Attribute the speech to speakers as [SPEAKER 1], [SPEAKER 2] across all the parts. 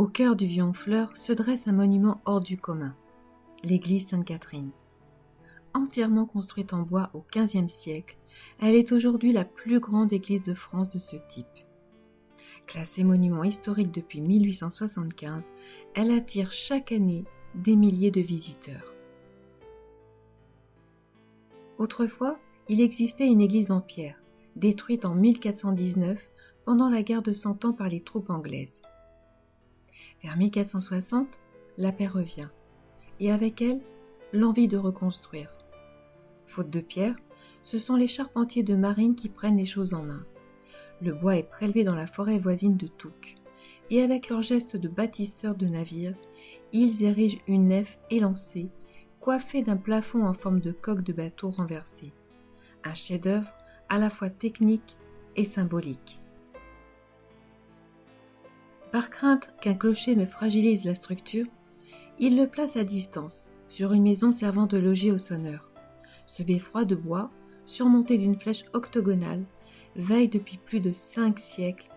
[SPEAKER 1] Au cœur du Vieux-Honfleur se dresse un monument hors du commun, l'église Sainte-Catherine. Entièrement construite en bois au XVe siècle, elle est aujourd'hui la plus grande église de France de ce type. Classée monument historique depuis 1875, elle attire chaque année des milliers de visiteurs. Autrefois, il existait une église en pierre, détruite en 1419 pendant la guerre de Cent Ans par les troupes anglaises. Vers 1460, la paix revient, et avec elle, l'envie de reconstruire. Faute de pierre, ce sont les charpentiers de marine qui prennent les choses en main. Le bois est prélevé dans la forêt voisine de Touques, et avec leur geste de bâtisseurs de navires, ils érigent une nef élancée, coiffée d'un plafond en forme de coque de bateau renversée. Un chef-d'œuvre à la fois technique et symbolique. Par crainte qu'un clocher ne fragilise la structure, ils le placent à distance, sur une maison servant de logis aux sonneurs. Ce beffroi de bois, surmonté d'une flèche octogonale, veille depuis plus de 5 siècles,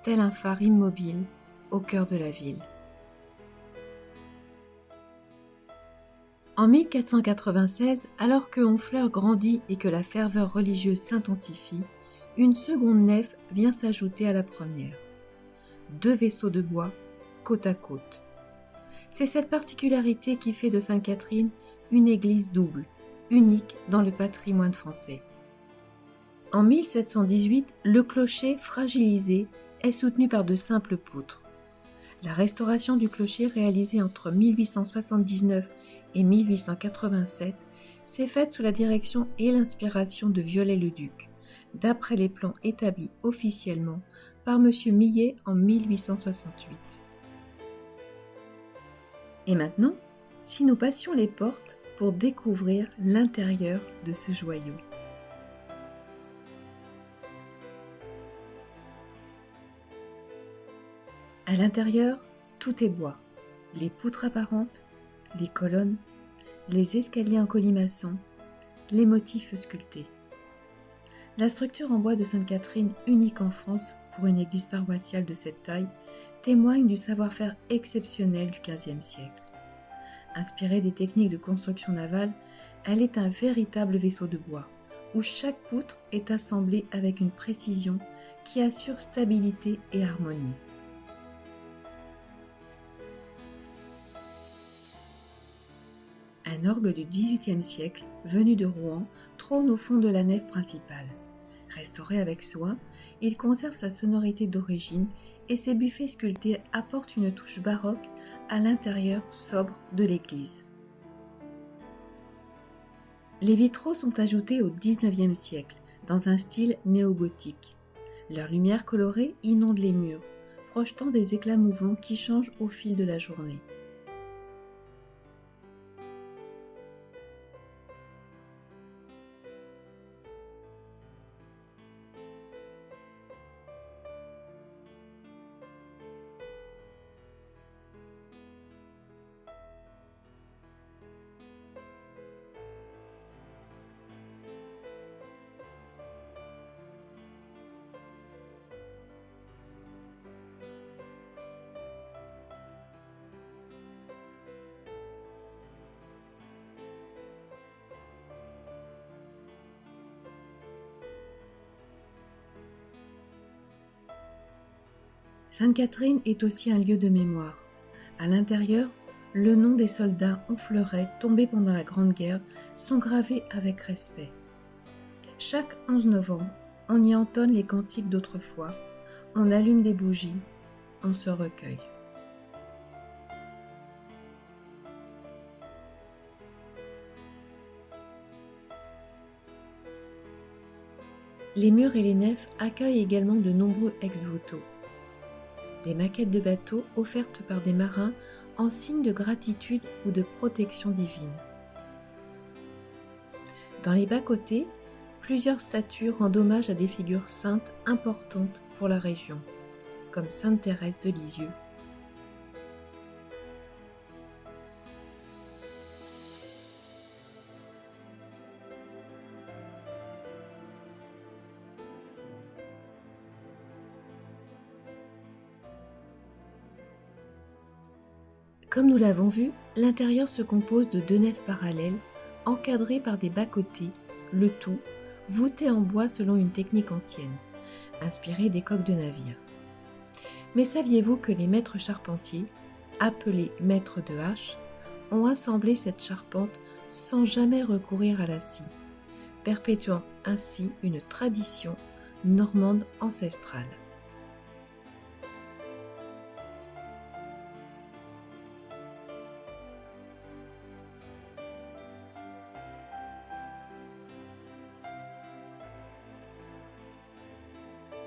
[SPEAKER 1] tel un phare immobile, au cœur de la ville. En 1496, alors que Honfleur grandit et que la ferveur religieuse s'intensifie, une seconde nef vient s'ajouter à la première. 2 vaisseaux de bois, côte à côte. C'est cette particularité qui fait de Sainte-Catherine une église double, unique dans le patrimoine français. En 1718, le clocher, fragilisé, est soutenu par de simples poutres. La restauration du clocher réalisée entre 1879 et 1887 s'est faite sous la direction et l'inspiration de Viollet-le-Duc, d'après les plans établis officiellement par M. Millet en 1868. Et maintenant, si nous passions les portes pour découvrir l'intérieur de ce joyau. À l'intérieur, tout est bois. Les poutres apparentes, les colonnes, les escaliers en colimaçon, les motifs sculptés. La structure en bois de Sainte-Catherine, unique en France pour une église paroissiale de cette taille, témoigne du savoir-faire exceptionnel du XVe siècle. Inspirée des techniques de construction navale, elle est un véritable vaisseau de bois, où chaque poutre est assemblée avec une précision qui assure stabilité et harmonie. Un orgue du XVIIIe siècle, venu de Rouen, trône au fond de la nef principale. Restauré avec soin, il conserve sa sonorité d'origine et ses buffets sculptés apportent une touche baroque à l'intérieur sobre de l'église. Les vitraux sont ajoutés au XIXe siècle, dans un style néo-gothique. Leur lumière colorée inonde les murs, projetant des éclats mouvants qui changent au fil de la journée. Sainte-Catherine est aussi un lieu de mémoire. À l'intérieur, le nom des soldats honfleurais tombés pendant la Grande Guerre sont gravés avec respect. Chaque 11 novembre, on y entonne les cantiques d'autrefois, on allume des bougies, on se recueille. Les murs et les nefs accueillent également de nombreux ex-voto. Des maquettes de bateaux offertes par des marins en signe de gratitude ou de protection divine. Dans les bas-côtés, plusieurs statues rendent hommage à des figures saintes importantes pour la région, comme Sainte Thérèse de Lisieux. Comme nous l'avons vu, l'intérieur se compose de 2 nefs parallèles encadrées par des bas-côtés, le tout voûté en bois selon une technique ancienne, inspirée des coques de navires. Mais saviez-vous que les maîtres charpentiers, appelés maîtres de hache, ont assemblé cette charpente sans jamais recourir à la scie, perpétuant ainsi une tradition normande ancestrale.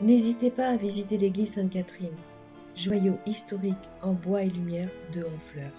[SPEAKER 1] N'hésitez pas à visiter l'église Sainte-Catherine, joyau historique en bois et lumière de Honfleur.